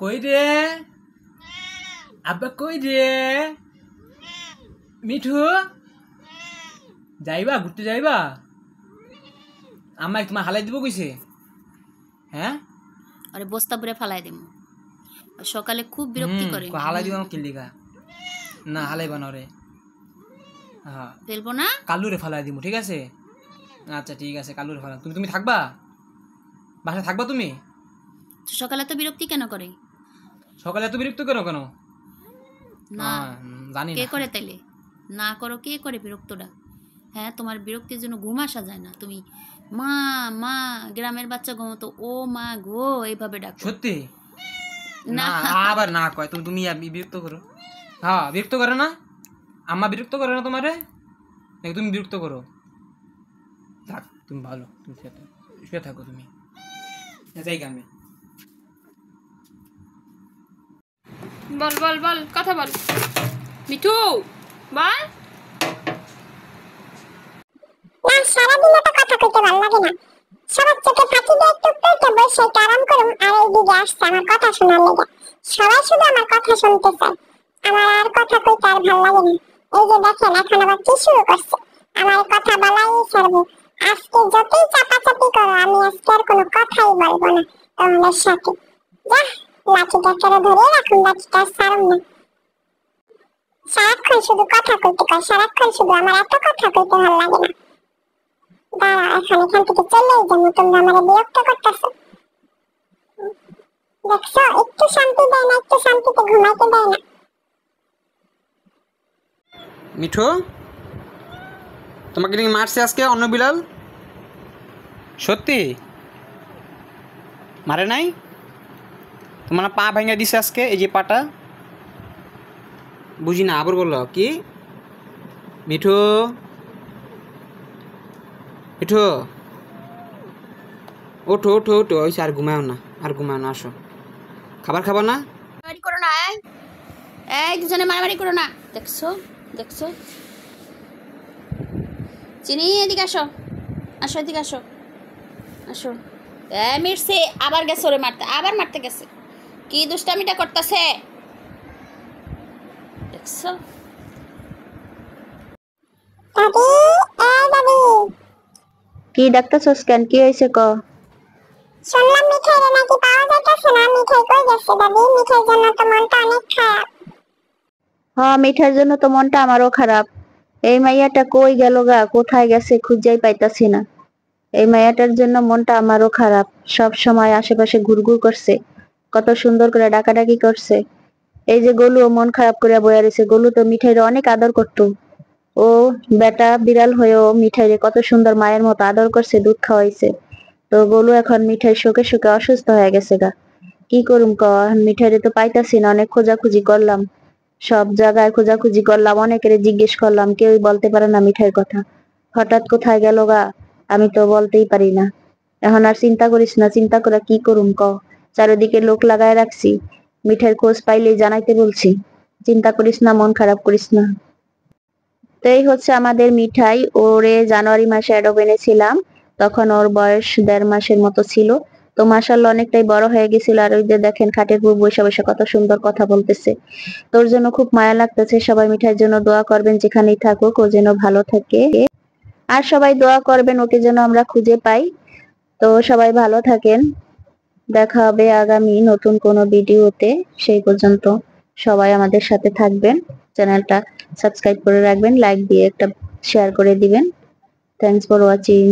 কই রে আব্বা, কই রে মিঠু? যাইবা ঘুরতে যাইবা? আম্মা তোমার হালাই দিব কইছে। হ্যাঁ, আরে বস্তা পুরে ফালাই দিম। সকালে খুব বিরক্তি করে। হালাই দিব কি লিগা? না হালাইবা না রে। হ্যাঁ ফেলবো না, কালুরে ফালাই দিব, ঠিক আছে? আচ্ছা ঠিক আছে, কালুরে ফালাই। তুমি থাকবা বাসায়, থাকবা তুমি? সকালে তো বিরক্তি কেন করে? সকালে এত বিরক্ত কেন কেন? না জানি কে না। করে তাইলে? না করো, কে করে বিরক্তটা? হ্যাঁ, তোমার বিরক্তির জন্য ঘুম আসা যায় না। তুমি মা মা, গ্রামের বাচ্চা ঘুমতো ও মা গো এইভাবে ডাকো। সত্যি না না, আবার না কয় তুমি বিরক্ত করো। হ্যাঁ বিরক্ত করে না? আম্মা বিরক্ত করে না তোমারে নাকি তুমি বিরক্ত করো? থাক, তুমি ভালো, তুমি শুয়ে থাকো। তুমি যাই আমি। বল বল বল, কথা বল মিঠু, বল। না, সারাদিন তো কথা কইতে ভালো লাগে না। সবার চোখে ফাঁকি দিয়ে একটু পেটে বসে একটু আরাম করুম, আর এইদিকে আসছে আমার কথা শোনার লেগে। সবাই শুধু আমার কথা শুনতে চায়, আমার আর কথা কইতে আর ভালো লাগে না। এই যে দেখেন এখন আবার কি শুরু করছে, আমার কথা বলাই ছাড়বো। আজকে যতই চাপাচাপি করো, আমি আজকে আর কোনো কথাই বলবো না তোমাদের সাথে। যা, লাঠিটা কেড়ে ধরে রাখুন, লাঠিটা ছাড়ুন না। সারাক্ষণ শুধু কথা কইতে কয়, সারাক্ষণ শুধু। আমার এত কথা কইতে ভালো লাগে না। দাঁড়া, এখান থেকে চলেই যাবো, তোমরা আমারে বিরক্ত করতেছো। দেখছো, একটু শান্তি দেয় না, একটু শান্তিতে ঘুমাইতে দেয় না। মিঠু, তোমাকে নাকি মারছে আজকে অন্য বিলাল? সত্যি মারে নাই? তোমার পা ভেঙে দিছে আজকে, এই যে পাটা। বুঝি না, আবার বললো কি? মিঠু মিঠু, ওঠো ওঠো ওঠো, ওইসে আর ঘুমাও না, আর ঘুমাও না, আসো। খাবার খাবো না? মারামারি করো না, এই দুজনে মারামারি করো না। দেখছো দেখছো, চিনি এদিকে আসো, আসো এদিকে আসো, আসো। মিরছে, আবার গেছে ওরে মারতে, আবার মারতে গেছে। কি দুষ্টামিটা করতেছে দেখছো? দাদি, দাদি, কি ডাকতেছস কেন? কি হয়েছে ক? শুনলাম মিঠাই রে নাকি পাওয়া যাইতেছে না। মিঠাই কই গেছে দাদি? মিঠাইর জন্য তো মনটা অনেক খারাপ। হ্যাঁ, মিঠার জন্য তো মনটা আমারও খারাপ। এই মাইয়াটা কই গেল গা? কোথায় গেছে খুঁজেই পাইতাছি না। এই মাইয়াটার জন্য মনটা আমারও খারাপ। সব সময় আশেপাশে ঘুরঘুর করছে, কত সুন্দর করে ডাকাডাকি করছে। এই যে গোলু মন খারাপ করে বইয়া রয়েছে। গোলু তো মিঠাইরে অনেক আদর করতো। ও বেটা বিড়াল হয়েও মিঠাইরে কত সুন্দর মায়ের মতো আদর করছে, দুধ খাওয়াইছে। তো গোলু এখন মিঠাই শোকে শোকে অসুস্থ হয়ে গেছে গা। কি করুম ক? মিঠাইরে তো পাইতাছি না, অনেক খোঁজাখুঁজি করলাম, সব জায়গায় খোঁজাখুঁজি করলাম, অনেকের জিজ্ঞেস করলাম, কেউই বলতে পারে না মিঠাইয়ের কথা। হঠাৎ কোথায় গেল গা আমি তো বলতেই পারি না। এখন আর চিন্তা করিস না, চিন্তা করে কি করুম ক? চারিদিকে লোক লাগায় রাখছি, মিঠাইয়ের খোঁজ পাইলেই জানাইতে বলছি। চিন্তা করিস না, মন খারাপ করিস না। তো এই হচ্ছে আমাদের মিঠাই। ওরে জানুয়ারি মাসে অ্যাডপ এনেছিলাম, তখন ওর বয়স 1.5 মাসের মতো ছিল। তো মাশাআল্লাহ অনেকটাই বড় হয়ে গেছিল। আর ওই যে দেখেন খাটের উপর বসে বসে কত সুন্দর কথা বলতেছে। তোর জন্য খুব মায়া লাগতেছে। সবাই মিঠাইয়ের জন্য দোয়া করবেন, যেখানেই থাকুক ও যেন ভালো থাকে। আর সবাই দোয়া করবেন ওকে যেন আমরা খুঁজে পাই। তো সবাই ভালো থাকেন, দেখা হবে আগামী নতুন কোনো ভিডিওতে। সেই পর্যন্ত সবাই আমাদের সাথে থাকবেন, চ্যানেলটা সাবস্ক্রাইব করে রাখবেন, লাইক দিয়ে একটা শেয়ার করে দিবেন। Thanks for watching.